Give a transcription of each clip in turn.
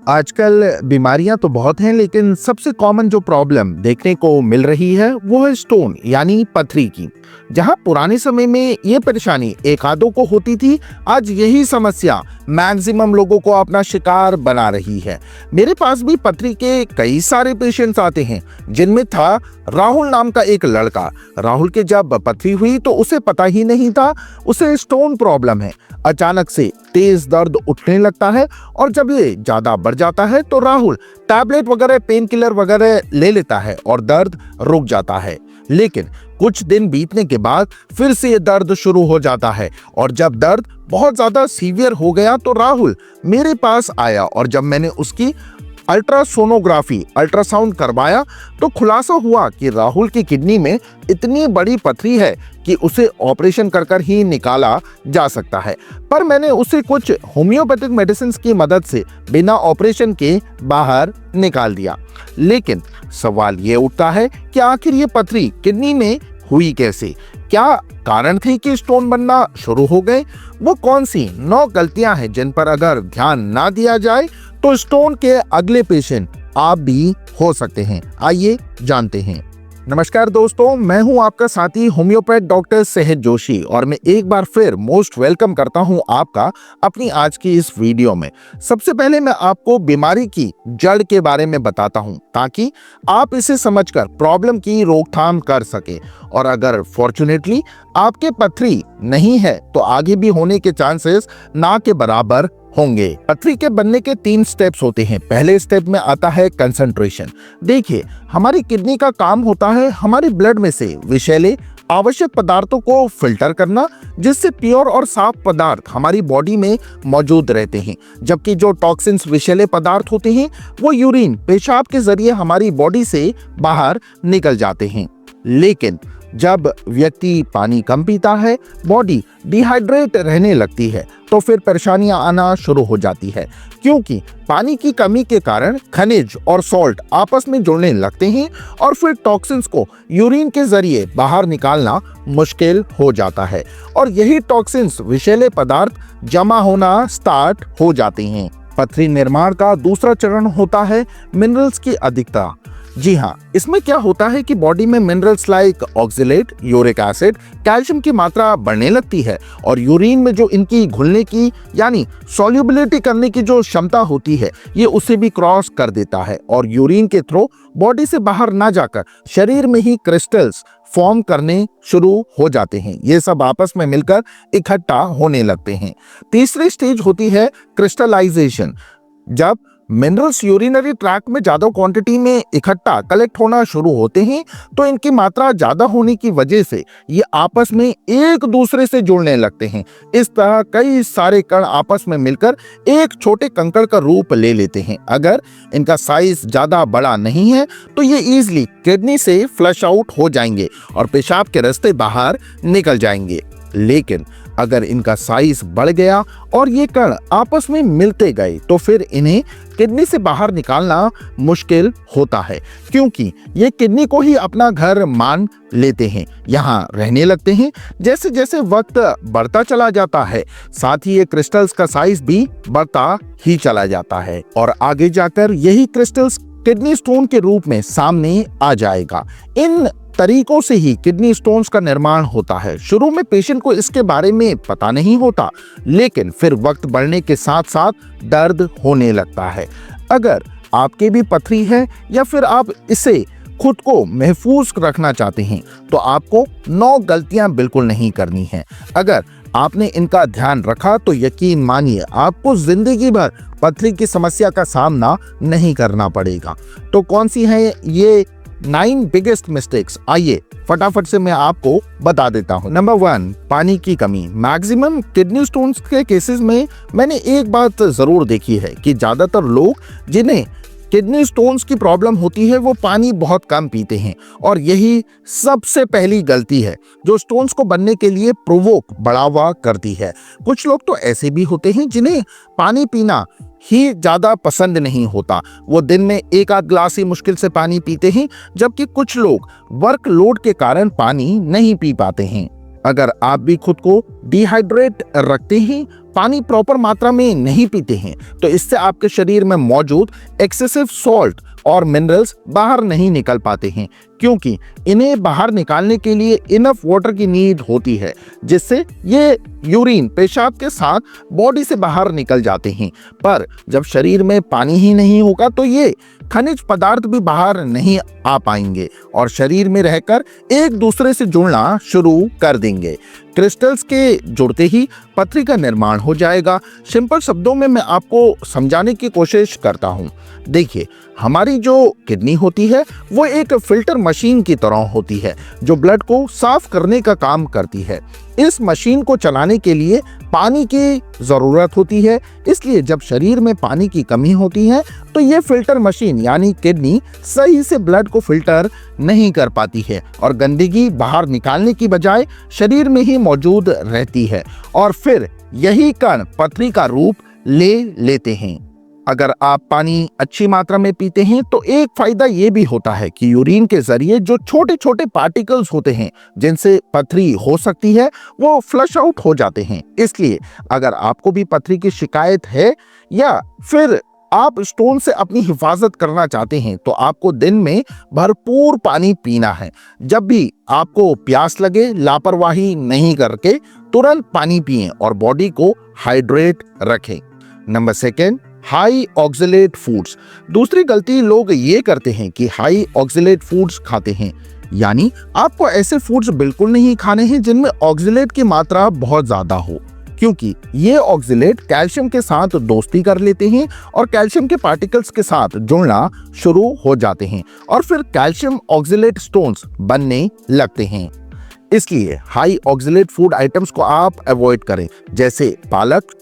आजकल बीमारियां तो बहुत हैं, लेकिन सबसे कॉमन जो प्रॉब्लम देखने को मिल रही है वो है स्टोन यानी पथरी की। जहां पुराने समय में ये परेशानी एक आधों को होती थी, आज यही समस्या मैक्सिमम लोगों को अपना शिकार बना रही है। मेरे पास भी पथरी के कई सारे पेशेंट्स आते हैं, जिनमें था राहुल नाम का एक लड़का। राहुल के जब पथरी हुई तो उसे पता ही नहीं था उसे स्टोन प्रॉब्लम है। अचानक से तेज दर्द उठने लगता है और जब ये ज्यादा बढ़ जाता है तो राहुल टैबलेट वगैरह, पेन किलर वगैरह ले लेता है और दर्द रुक जाता है। लेकिन कुछ दिन बीतने के बाद फिर से ये दर्द शुरू हो जाता है और जब दर्द बहुत ज्यादा सीवियर हो गया तो राहुल मेरे पास आया और जब मैंने उसकी अल्ट्रासाउंड करवाया तो खुलासा हुआ कि राहुल की किडनी में इतनी बड़ी पथरी है कि उसे ऑपरेशन कर ही निकाला जा सकता है। पर मैंने उसे कुछ होम्योपैथिक मेडिसिन की मदद से बिना ऑपरेशन के बाहर निकाल दिया। लेकिन सवाल ये उठता है कि आखिर ये पथरी किडनी में हुई कैसे? क्या कारण थे कि स्टोन बनना शुरू हो गए? वो कौन सी 9 गलतियां हैं जिन पर अगर ध्यान ना दिया जाए तो स्टोन के अगले पेशेंट आप भी हो सकते हैं? आइए जानते हैं। नमस्कार दोस्तों, मैं हूं आपका साथी होम्योपैथ डॉक्टर सेहत जोशी और मैं एक बार फिर मोस्ट वेलकम करता हूं आपका अपनी आज की इस वीडियो में। सबसे पहले मैं आपको बीमारी की जड़ के बारे में बताता हूं ताकि आप इसे समझकर प्रॉब्लम की रोकथाम कर सके। और अगर फॉर्चुनेटली आपके पथरी नहीं है तो आगे भी होने के चांसेस ना के बराबर होंगे। पथरी के बनने के 3 स्टेप्स होते हैं। पहले स्टेप में आता है कंसंट्रेशन। देखिए, हमारी किडनी का काम होता है हमारे ब्लड में से विषैले आवश्यक पदार्थों को फिल्टर करना, जिससे प्योर और साफ पदार्थ हमारी बॉडी में मौजूद रहते हैं। जबकि जो टॉक्सिन्स विषैले पदार्थ होते हैं वो यूरिन, पेशाब के जरिए हमारी बॉडी से बाहर निकल जाते हैं। लेकिन जब व्यक्ति पानी कम पीता है, बॉडी डिहाइड्रेट रहने लगती है तो फिर परेशानियां आना शुरू हो जाती है, क्योंकि पानी की कमी के कारण खनिज और सॉल्ट आपस में जुड़ने लगते हैं और फिर टॉक्सिन्स को यूरिन के जरिए बाहर निकालना मुश्किल हो जाता है और यही टॉक्सिन्स, विषैले पदार्थ जमा होना स्टार्ट हो जाते हैं। पथरी निर्माण का दूसरा चरण होता है मिनरल्स की अधिकता। जी हाँ, इसमें क्या होता है कि बॉडी में minerals like oxalate, uric acid, calcium की मात्रा बढ़ने लगती है और यूरिन में जो इनकी घुलने की यानी सॉल्युबिलिटी करने की जो क्षमता होती है ये उसे भी क्रॉस कर देता है और यूरिन के थ्रू बॉडी से बाहर ना जाकर शरीर में ही क्रिस्टल्स फॉर्म करने शुरू हो जाते हैं। ये सब आपस में मिलकर इकट्ठा होने लगते हैं। तीसरी स्टेज होती है क्रिस्टलाइजेशन। जब मिनरल्स यूरिनरी ट्रैक्ट में ज्यादा क्वांटिटी में इकट्ठा कलेक्ट होना शुरू होते हैं तो इनकी मात्रा ज्यादा होने की वजह से ये आपस में एक दूसरे से जुड़ने लगते हैं। इस तरह कई सारे कण आपस में मिलकर एक छोटे कंकड़ का रूप ले लेते हैं। अगर इनका साइज ज्यादा बड़ा नहीं है तो ये इजीली किडनी से फ्लश आउट हो जाएंगे और पेशाब के रास्ते बाहर निकल जाएंगे। लेकिन अगर इनका साइज बढ़ गया और ये कण आपस में मिलते गए तो फिर इन्हें किडनी से बाहर निकालना मुश्किल होता है, क्योंकि ये किडनी को ही अपना घर मान लेते हैं, यहाँ रहने लगते हैं। जैसे जैसे वक्त बढ़ता चला जाता है, साथ ही ये क्रिस्टल्स का साइज भी बढ़ता ही चला जाता है और आगे जाकर यही क्रिस्टल्स किडनी स्टोन के रूप में सामने आ जाएगा। इन तरीकों से ही किडनी स्टोन्स का निर्माण होता है। शुरू में पेशेंट को इसके बारे में पता नहीं होता, लेकिन फिर वक्त बढ़ने के साथ साथ दर्द होने लगता है। अगर आपके भी पथरी है या फिर आप इसे खुद को महफूज रखना चाहते हैं तो आपको 9 गलतियां बिल्कुल नहीं करनी है। अगर आपने इनका ध्यान रखा तो यकीन मानिए आपको जिंदगी भर पथरी की समस्या का सामना नहीं करना पड़ेगा। तो कौन सी है ये 9 बिगेस्ट मिस्टेक्स? आइए फटाफट से मैं आपको बता देता हूं। नंबर 1, पानी की कमी। मैक्सिमम किडनी स्टोन्स के केसेस में मैंने एक बात जरूर देखी है कि ज्यादातर लोग जिन्हें किडनी स्टोन्स की प्रॉब्लम होती है वो पानी बहुत कम पीते हैं और यही सबसे पहली गलती है जो स्टोन्स को बनने के लिए प्रोवोक बढ़ावा करती है। कुछ लोग तो ऐसे भी होते हैं जिन्हें पानी पीना ही ज्यादा पसंद नहीं होता, वो दिन में 1 आध ग्लास ही मुश्किल से पानी पीते हैं, जबकि कुछ लोग वर्कलोड के कारण पानी नहीं पी पाते हैं। अगर आप भी खुद को डिहाइड्रेट रखते हैं, पानी प्रॉपर मात्रा में नहीं पीते हैं, तो इससे आपके शरीर में मौजूद एक्सेसिव सॉल्ट और मिनरल्स बाहर नहीं निकल पाते हैं, क्योंकि इन्हें बाहर निकालने के लिए इनफ वाटर की नीड होती है, जिससे ये यूरिन पेशाब के साथ बॉडी से बाहर निकल जाते हैं। पर जब शरीर में पानी ही नहीं होगा तो ये खनिज पदार्थ भी बाहर नहीं आ पाएंगे और शरीर में रहकर एक दूसरे से जुड़ना शुरू कर देंगे। क्रिस्टल्स के जुड़ते ही पथरी का निर्माण हो जाएगा। सिंपल शब्दों में मैं आपको समझाने की कोशिश करता हूँ। देखिए, हमारी जो किडनी होती है वो एक फिल्टर मशीन की तरह होती है जो ब्लड को साफ करने का काम करती है। इस मशीन को चलाने के लिए पानी की ज़रूरत होती है, इसलिए जब शरीर में पानी की कमी होती है तो ये फिल्टर मशीन यानी किडनी सही से ब्लड को फिल्टर नहीं कर पाती है और गंदगी बाहर निकालने की बजाय शरीर में ही मौजूद रहती है और फिर यही कण पथरी का रूप ले लेते हैं। अगर आप पानी अच्छी मात्रा में पीते हैं तो एक फायदा ये भी होता है कि यूरिन के जरिए जो छोटे छोटे पार्टिकल्स होते हैं जिनसे पथरी हो सकती है वो फ्लश आउट हो जाते हैं। इसलिए अगर आपको भी पथरी की शिकायत है या फिर आप स्टोन से अपनी हिफाजत करना चाहते हैं तो आपको दिन में भरपूर पानी पीना है। जब भी आपको प्यास लगे लापरवाही नहीं करके तुरंत पानी पिएं और बॉडी को हाइड्रेट रखें। Number 2, high oxalate foods. दूसरी गलती लोग ये करते हैं कि हाई ऑक्सलेट फूड्स खाते हैं, यानी आपको ऐसे फूड्स बिल्कुल नहीं खाने हैं जिनमें ऑक्सलेट की मात्रा बहुत ज्यादा हो, क्योंकि ये ऑक्सलेट कैल्शियम के साथ दोस्ती कर लेते हैं और कैल्शियम के पार्टिकल्स के साथ जुड़ना शुरू हो जाते हैं और फिर कैल्शियम ऑक्सलेट स्टोन्स बनने लगते हैं। इसलिए हाई ऑक्सलेट फूड आइटम्स को आप अवॉइड करें, जैसे पालक,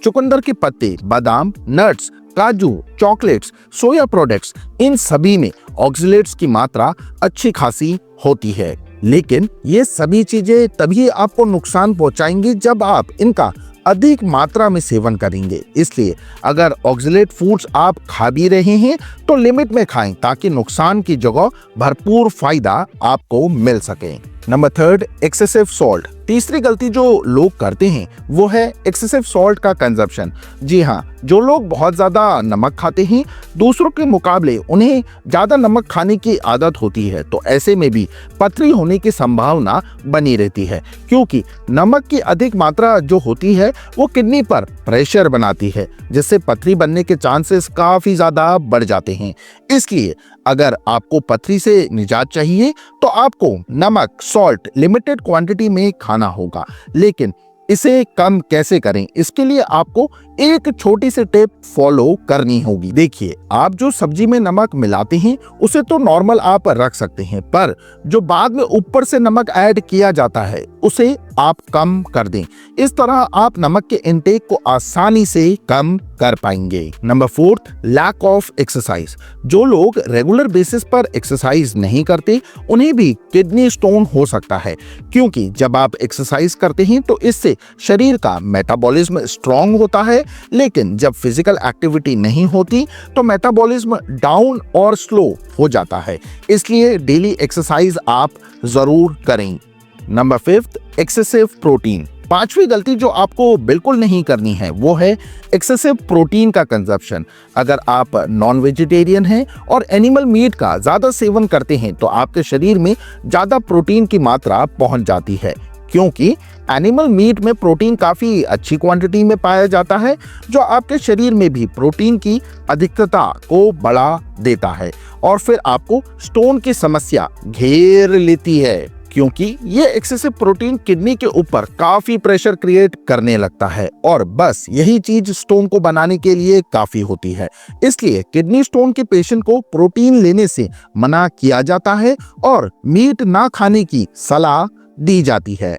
चुकंदर के पत्ते, बादाम, नट्स, काजू, चॉकलेट्स, सोया प्रोडक्ट्स, इन सभी में ऑक्सलेट्स की मात्रा अच्छी खासी होती है। लेकिन ये सभी चीजें तभी आपको नुकसान पहुंचाएंगी जब आप इनका अधिक मात्रा में सेवन करेंगे। इसलिए अगर ऑक्सलेट फूड्स आप खा भी रहे हैं तो लिमिट में खाएं ताकि नुकसान की जगह भरपूर फायदा आपको मिल सके। Number 3, excessive salt. तीसरी गलती जो लोग करते हैं वो है एक्सेसिव सॉल्ट का कंजप्शन। जी हाँ, जो लोग बहुत ज़्यादा नमक खाते हैं, दूसरों के मुकाबले उन्हें ज़्यादा नमक खाने की आदत होती है, तो ऐसे में भी पथरी होने की संभावना बनी रहती है, क्योंकि नमक की अधिक मात्रा जो होती है वो किडनी पर प्रेशर बनाती है, जिससे पथरी बनने के चांसेस काफ़ी ज़्यादा बढ़ जाते हैं। इसलिए अगर आपको पथरी से निजात चाहिए तो आपको नमक, सॉल्ट लिमिटेड क्वांटिटी में खाना होगा। लेकिन इसे कम कैसे करें, इसके लिए आपको एक छोटी सी टिप फॉलो करनी होगी। देखिए, आप जो सब्जी में नमक मिलाते हैं उसे तो नॉर्मल आप रख सकते हैं, पर जो बाद में ऊपर से नमक ऐड किया जाता है उसे आप कम कर दें। इस तरह आप नमक के इंटेक को आसानी से कम कर पाएंगे। Number 4, lack of exercise. जो लोग रेगुलर बेसिस पर एक्सरसाइज नहीं करते उन्हें भी किडनी स्टोन हो सकता है, क्योंकि जब आप एक्सरसाइज करते हैं तो इससे शरीर का मेटाबॉलिज्म स्ट्रांग होता है, लेकिन जब फिजिकल एक्टिविटी नहीं होती तो मेटाबॉलिज्म डाउन और स्लो हो जाता है। इसलिए डेली एक्सरसाइज आप जरूर करें। Number 5, excessive protein. पांचवी गलती जो आपको बिल्कुल नहीं करनी है वो है एक्सेसिव प्रोटीन का कंजप्शन। अगर आप नॉन वेजिटेरियन हैं और एनिमल मीट का ज्यादा सेवन करते हैं तो आपके शरीर में ज्यादा प्रोटीन की मात्रा पहुंच जाती है, क्योंकि एनिमल मीट में प्रोटीन काफ़ी अच्छी क्वांटिटी में पाया जाता है, जो आपके शरीर में भी प्रोटीन की अधिकता को बढ़ा देता है और फिर आपको स्टोन की समस्या घेर लेती है, क्योंकि ये एक्सेसिव प्रोटीन किडनी के ऊपर काफ़ी प्रेशर क्रिएट करने लगता है और बस यही चीज स्टोन को बनाने के लिए काफ़ी होती है। इसलिए किडनी स्टोन के पेशेंट को प्रोटीन लेने से मना किया जाता है और मीट ना खाने की सलाह दी जाती है।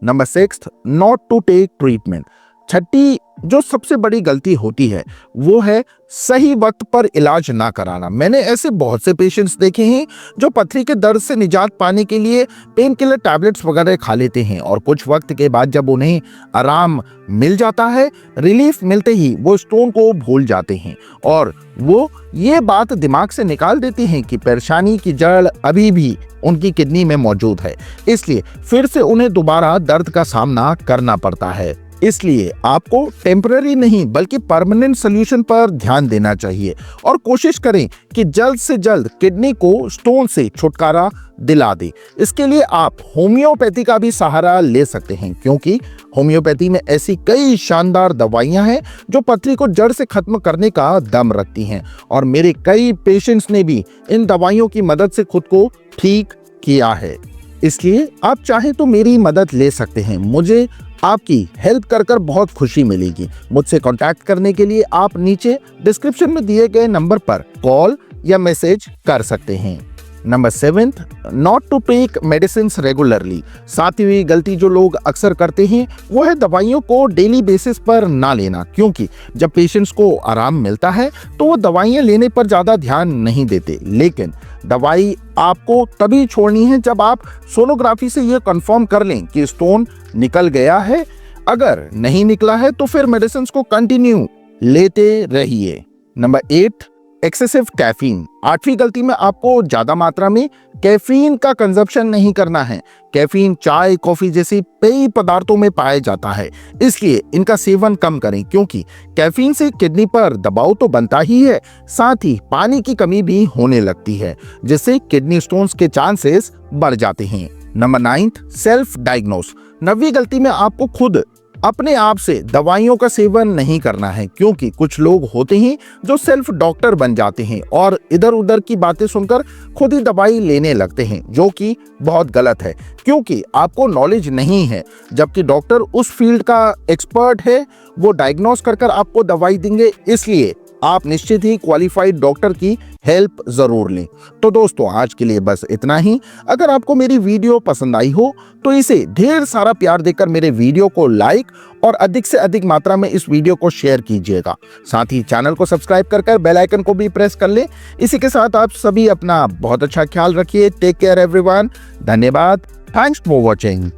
Number 6, not to take treatment. छठी जो सबसे बड़ी गलती होती है वो है सही वक्त पर इलाज ना कराना। मैंने ऐसे बहुत से पेशेंट्स देखे हैं जो पथरी के दर्द से निजात पाने के लिए पेन किलर टैबलेट्स वगैरह खा लेते हैं और कुछ वक्त के बाद जब उन्हें आराम मिल जाता है, रिलीफ मिलते ही वो स्टोन को भूल जाते हैं और वो ये बात दिमाग से निकाल देते हैं कि परेशानी की जड़ अभी भी उनकी किडनी में मौजूद है, इसलिए फिर से उन्हें दोबारा दर्द का सामना करना पड़ता है। इसलिए आपको टेम्पररी नहीं बल्कि परमानेंट सॉल्यूशन पर ध्यान देना चाहिए और कोशिश करें कि जल्द से जल्द किडनी को स्टोन से छुटकारा दिला दें। इसके लिए आप होम्योपैथी का भी सहारा ले सकते हैं, क्योंकि होम्योपैथी में ऐसी कई शानदार दवाइयां हैं जो पथरी को जड़ से खत्म करने का दम रखती हैं और मेरे कई पेशेंट्स ने भी इन दवाइयों की मदद से खुद को ठीक किया है। इसलिए आप चाहें तो मेरी मदद ले सकते हैं। मुझे आपकी हेल्प कर बहुत खुशी मिलेगी। मुझसे कांटेक्ट करने के लिए आप नीचे डिस्क्रिप्शन में दिए गए नंबर पर कॉल या मैसेज कर सकते हैं। Number 7, not to take medicine regularly. सातवीं गलती जो लोग अक्सर करते हैं वो है दवाइयों को डेली बेसिस पर ना लेना, क्योंकि जब पेशेंट्स को आराम मिलता है तो वो दवाइयाँ लेने पर ज़्यादा ध्यान नहीं देते। लेकिन दवाई आपको तभी छोड़नी है जब आप सोनोग्राफी से ये कंफर्म कर लें कि स्टोन निकल गया है। अगर नहीं निकला है तो फिर मेडिसिन को कंटिन्यू लेते रहिए। Number 8, excessive caffeine. 8वीं गलती में आपको ज्यादा मात्रा में कैफीन का कंजप्शन नहीं करना है। कैफीन चाय, कॉफी जैसी पेय पदार्थों में पाया जाता है, इसलिए इनका सेवन कम करें, क्योंकि कैफीन से किडनी पर दबाव तो बनता ही है, साथ ही पानी की कमी भी होने लगती है, जिससे किडनी स्टोन्स के चांसेस बढ़ जाते हैं। Number 9, self diagnose. 9वीं गलती में आपको खुद अपने आप से दवाइयों का सेवन नहीं करना है, क्योंकि कुछ लोग होते हैं जो सेल्फ डॉक्टर बन जाते हैं और इधर उधर की बातें सुनकर खुद ही दवाई लेने लगते हैं, जो कि बहुत गलत है, क्योंकि आपको नॉलेज नहीं है। जबकि डॉक्टर उस फील्ड का एक्सपर्ट है, वो डायग्नोस कर आपको दवाई देंगे, इसलिए आप निश्चित ही क्वालिफाइड डॉक्टर की हेल्प जरूर लें। तो दोस्तों, आज के लिए बस इतना ही। अगर आपको मेरी वीडियो पसंद आई हो तो इसे ढेर सारा प्यार देकर मेरे वीडियो को लाइक और अधिक से अधिक मात्रा में इस वीडियो को शेयर कीजिएगा। साथ ही चैनल को सब्सक्राइब कर बेल आइकन को भी प्रेस कर लें। इसी के साथ आप सभी अपना बहुत अच्छा ख्याल रखिए। Take care everyone. धन्यवाद। Thanks for watching.